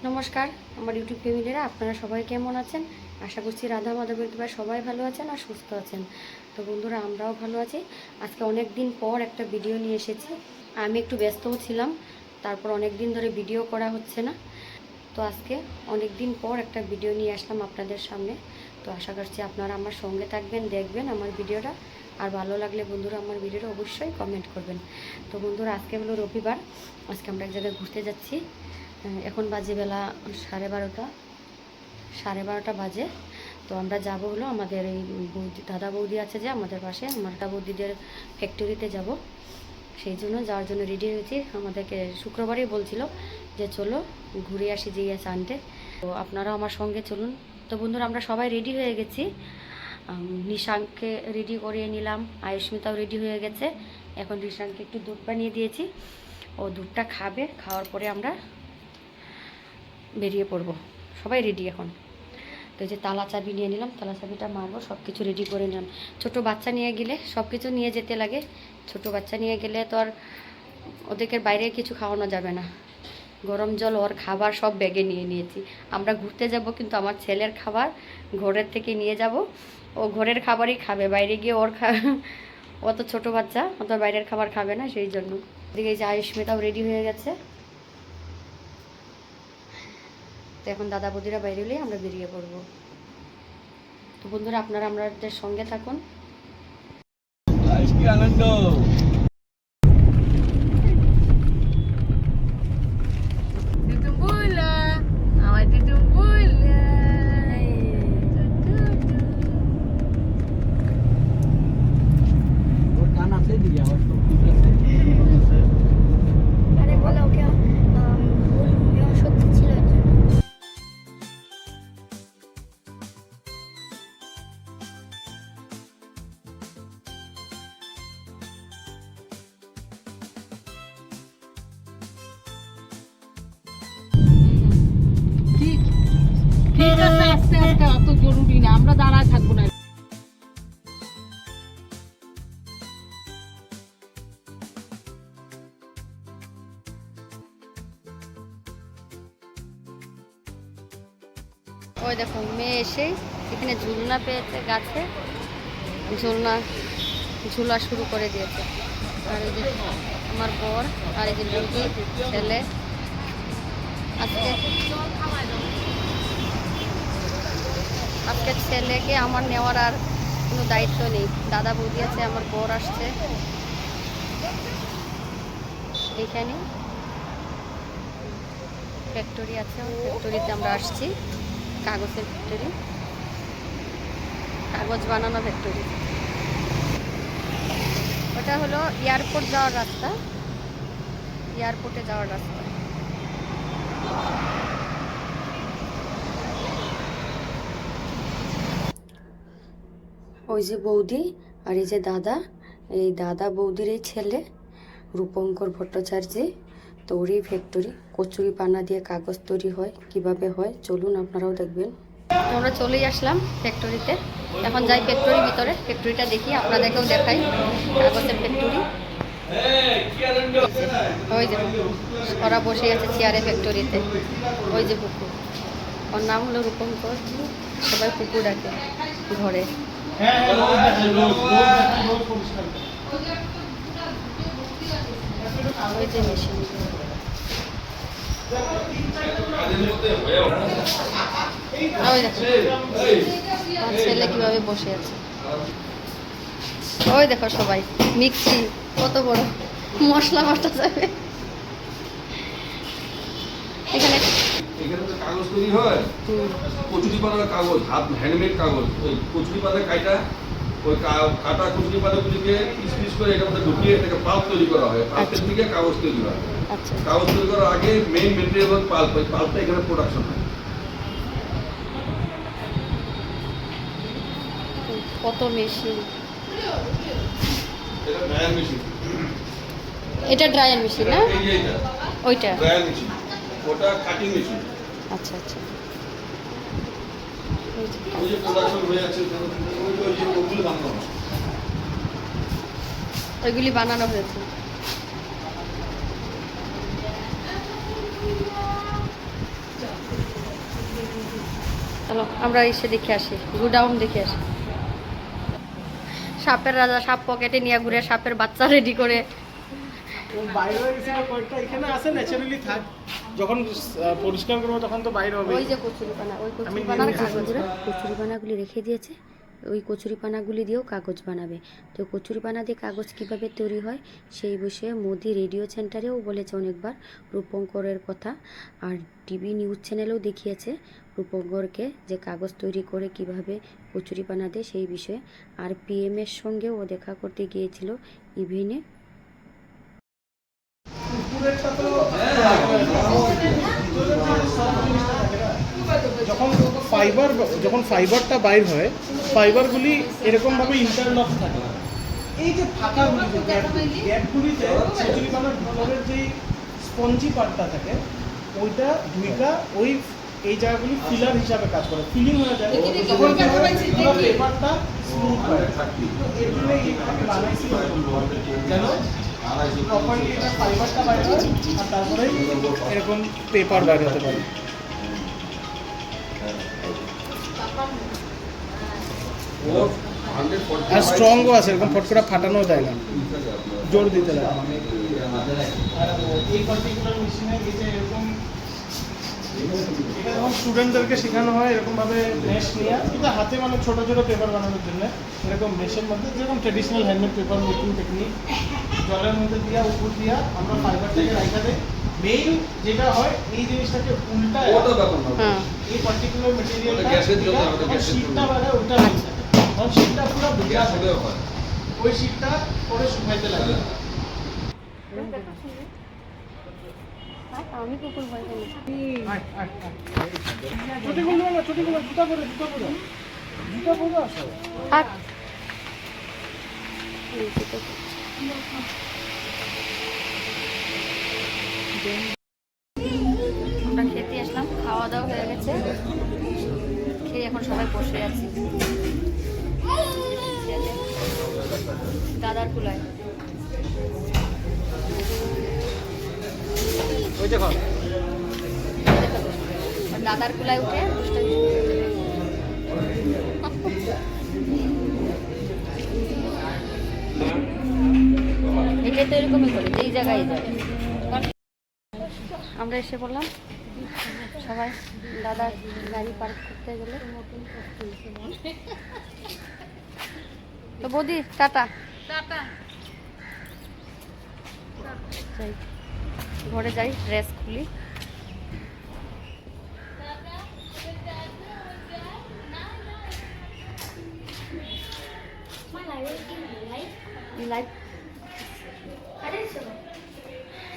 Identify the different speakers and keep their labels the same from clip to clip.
Speaker 1: নমস্কার আমার ইউটিউব ফ্যামিলিরা, আপনারা সবাই কেমন আছেন? আশা করছি রাধা মাধবের কৃপায় সবাই ভালো আছেন আর সুস্থ আছেন। তো বন্ধুরা, আমরাও ভালো আছি। আজকে অনেক দিন পর একটা ভিডিও নিয়ে এসেছি। আমি একটু ব্যস্তও ছিলাম, তারপর অনেক দিন ধরে ভিডিও করা হচ্ছে না। তো আজকে অনেক দিন পর একটা ভিডিও নিয়ে আসলাম আপনাদের সামনে। তো আশা করছি আপনারা আমার সঙ্গে থাকবেন, দেখবেন আমার ভিডিওটা। আর ভালো লাগলে বন্ধুরা আমার ভিডিওটা অবশ্যই কমেন্ট করবেন। তো বন্ধুরা, আজকে হলো রবিবার। আজকে আমরা এক জায়গায় ঘুরতে যাচ্ছি। এখন বাজে বেলা 12:30, 12:30 বাজে। তো আমরা যাব হলো আমাদের এই দাদা বৌদি আছে যে আমাদের পাশে, আমার দাদা বৌদিদের ফ্যাক্টরিতে যাব। সেই জন্য যাওয়ার জন্য রেডি হয়েছি। আমাদেরকে শুক্রবারই বলছিল যে চলো ঘুরে আসি যেয়ে সানডে। তো আপনারাও আমার সঙ্গে চলুন। তো বন্ধুরা, আমরা সবাই রেডি হয়ে গেছি। নিশাঙ্ককে রেডি করিয়ে নিলাম, আয়ুষ্মিতাও রেডি হয়ে গেছে। এখন নিশাঙ্ককে একটু দুধ বানিয়ে দিয়েছি, ও দুধটা খাবে। খাওয়ার পরে আমরা বেরিয়ে পড়বো। সবাই রেডি এখন। তো এই যে তালা চাবি নিয়ে নিলাম, তালা চাবিটা মারবো, সব কিছু রেডি করে নিলাম। ছোটো বাচ্চা নিয়ে গেলে সব কিছু নিয়ে যেতে লাগে। ছোটো বাচ্চা নিয়ে গেলে তো আর ওদেরকে বাইরে কিছু খাওয়ানো যাবে না। গরম জল, ওর খাবার সব ব্যাগে নিয়ে নিয়েছি। আমরা ঘুরতে যাব, কিন্তু আমার ছেলের খাবার ঘরের থেকে নিয়ে যাব। ও ঘরের খাবারই খাবে, বাইরে গিয়ে ও তো ছোটো বাচ্চা, ও তো বাইরের খাবার খাবে না, সেই জন্য। এদিকে এই যে আয়ুষ্মিতাও রেডি হয়ে গেছে। তো এখন দাদা বৌদিরা বাইরে হলেই আমরা বেরিয়ে পড়বো। তো বন্ধুরা, আপনারা আমাদের সঙ্গে থাকুন।
Speaker 2: আনন্দ। ঠিক আছে, আস্তে আস্তে, অত জরুরি না, আমরা দাঁড়ায় থাকবো না।
Speaker 1: ওই দেখো, মেয়ে এসেই এখানে ঝুলনা পেয়েছে, গাছে ঝুলা শুরু করে দিয়েছে। আর এই যে আমার বর, আর এই যে বৌদি, ছেলে। আজকে ছেলেকে আমার নেওয়ার আর কোনো দায়িত্ব নেই। দাদা বৌদি আছে, আমার বর আসছে। এইখানে ফ্যাক্টরি আছে, ফ্যাক্টরিতে আমরা আসছি। কাগজের ফ্যাক্টরি, কাগজ বানানো ফ্যাক্টরি। ওটা হলো এয়ারপোর্ট যাওয়ার রাস্তা, এয়ারপোর্টে যাওয়ার রাস্তা। ওই যে বৌদি আর এই যে দাদা, এই দাদা বৌদির এই ছেলে রূপঙ্কর ভট্টাচার্য। তো ওরই ফ্যাক্টরি, কচুরি পানা দিয়ে কাগজ তৈরি হয়। কিভাবে হয় চলুন, আপনারাও দেখবেন। আমরা চলেই আসলাম ফ্যাক্টরিতে। এখন যাই ফ্যাক্টরির ভিতরে, ফ্যাক্টরিটা দেখি, আপনাদেরকেও দেখাই। কাগজের ফ্যাক্টরি। ওই যে ওরা বসে আছে চেয়ারে ফ্যাক্টরিতে। ওই যে পুকুর, ওর নাম হলো রূপঙ্কর, সবাই পুকুর ডাকে ঘরে। ওই যে মেশিন, ওই দেখো আমার ছেলে কিভাবে বসে আছে। ওই দেখো সবাই, মিক্সি কত বড়, মশলা বাটা যাবে এখানে।
Speaker 2: এখানে তো কাগজ তৈরি হয়, কচুরি পাতার কাগজ, হাত হ্যান্ডমেড কাগজ। ওই কচুরি পাতা কাটা, ওই কাটা কচুরি পাতাগুলিকে পিস পিস করে এটার মধ্যে ঢুকিয়ে এটাকে পাল্প তৈরি করা হয়। পাল্পের থেকে কাগজ তৈরি হয়।
Speaker 1: আচ্ছা,
Speaker 2: কাগজ তৈরি করার আগে মেইন মেটেরিয়াল হল পাল্প। ওই পাল্পটা এখানে প্রোডাকশন হয়।
Speaker 1: কত মেশিন।
Speaker 2: এটা ড্রায়ার মেশিন,
Speaker 1: এটা ড্রায়ার মেশিন না?
Speaker 2: এই যে এটা
Speaker 1: ওইটা
Speaker 2: ড্রায়ার মেশিন, ওটা কাটিং মেশিন।
Speaker 1: আচ্ছা আচ্ছা।
Speaker 2: ওই যে প্রোডাকশন হয়ে আছে, ওই যে ওগুলো বানানো হয়।
Speaker 1: ওইগুলি বানানো হয়েছে। চলো আমরা এসে দেখে আসি, গোডাউন দেখে আসি। সাপের রাজা সাপ পকেটে নিয়ে ঘুরে, সাপের বাচ্চা রেডি করে।
Speaker 3: বাইরে হয়ে গেছিল কয়েকটা, এখানে আসে ন্যাচারালি থাক, যখন পরিষ্কার করবো তখন তো বাইরে হবে।
Speaker 1: ওই যে কচুরিপানা, ওই কচুরিপানার কচুরিপানাগুলি রেখে দিয়েছে, ওই কচুরিপানাগুলি দিয়েও কাগজ বানাবে। তো কচুরিপানা দিয়ে কাগজ কিভাবে তৈরি হয় সেই বিষয়ে মোদি রেডিও সেন্টারেও বলেছে অনেকবার রূপঙ্করের কথা, আর টিভি নিউজ চ্যানেলেও দেখিয়েছে রূপঙ্করকে যে কাগজ তৈরি করে কিভাবে কচুরিপানা দেয় সেই বিষয়ে। আর পিএমের সঙ্গেও ও দেখা করতে গিয়েছিল ইভিনে।
Speaker 3: যখন ফাইবারটা বাইর হয়, ফাইবারগুলি এরকমভাবে ইন্টারলক থাকে। এই যে ফাঁকাগুলিতে, গ্যাপগুলিতে কচুরিপানার ভিতরের যে স্পঞ্জি পার্টটা থাকে, ওইটা ঢুইকা ওই এই জায়গাগুলি ফিলার হিসাবে কাজ করে, ফিলিং হয়ে যায়, তখন কি হয় পুরো পেপারটা স্মুথ হয়। তো এর জন্য এইভাবে বানাইছি যেন প্রপারলি এটা ফাইবারটা বাইরে হয়, আর তারপরে এরকম পেপার বাইরে হতে পারে। আর স্ট্রংও আছে, এরকম ফট করে ফাটানো যায় না, জোর দিতে লাগে। আর এই পার্টিকুলার মেশিনে এটা এরকম, এটা যখন স্টুডেন্টদেরকে শেখানো হয় এরকমভাবে মেশ নিয়ে, এটা হাতে মানে ছোটো ছোটো পেপার বানানোর জন্য এরকম মেশের মধ্যে, যেরকম traditional handmade paper making technique, জলের মধ্যে দিয়া উপর দিয়া আমরা ফাইবারটাকে রাখা দেয়। মেইন যেটা হয় এই জিনিসটাকে উল্টা, এই পার্টিকুলার মেটেরিয়ালটা শীতটা বাড়ে ওটা তখন শীতটা পুরো ভিজা থাকে, ওই শীতটা পরে শুকাইতে লাগে।
Speaker 1: আমি কুকুর ভয় করি।
Speaker 3: ছুটিগুলো না, ছুটিগুলো জুতা পরে আসো।
Speaker 1: আমরা খেতে আসলাম, খাওয়া দাওয়া হয়ে গেছে, খেয়ে এখন সবাই বসে আছি দাদার কুলায়।
Speaker 3: ওই দেখো
Speaker 1: দাদার কুলায় উঠে এটা তো এরকমই করে, যেই জায়গায় যায়। আমরা এসে পড়লাম সবাই, দাদা গাড়ি পার্ক করতে গেলে। তো বৌদি টাটা, যাই ঘরে যাই, ড্রেস খুলি।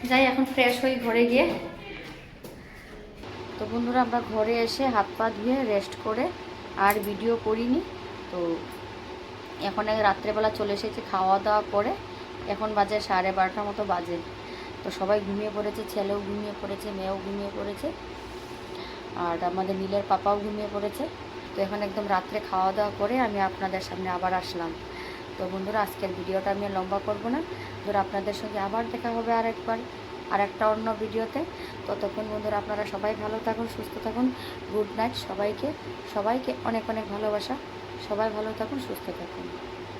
Speaker 1: যাই এখন ফ্রেশ হই ঘরে গিয়ে। তো বন্ধুরা আমরা ঘরে এসে হাত পা ধুয়ে রেস্ট করে আর ভিডিও করিনি। তো এখন রাত্রেবেলা চলে এসেছি খাওয়া দাওয়া করে, এখন বাজে 12:30 মতো বাজে। তো সবাই ঘুমিয়ে পড়েছে, ছেলেও ঘুমিয়ে পড়েছে, মেয়েও ঘুমিয়ে পড়েছে, আর আমাদের নীলের পাপাও ঘুমিয়ে পড়েছে। তো এখন একদম রাত্রে খাওয়া দাওয়া করে আমি আপনাদের সামনে আবার আসলাম। তো বন্ধুরা আজকের ভিডিওটা আমি লম্বা করব না, ধরো আপনাদের সঙ্গে আবার দেখা হবে আর একটা অন্য ভিডিওতে। ততক্ষণ বন্ধুরা আপনারা সবাই ভালো থাকুন, সুস্থ থাকুন। গুড নাইট সবাইকে, সবাইকে অনেক অনেক ভালোবাসা। সবাই ভালো থাকুন, সুস্থ থাকুন।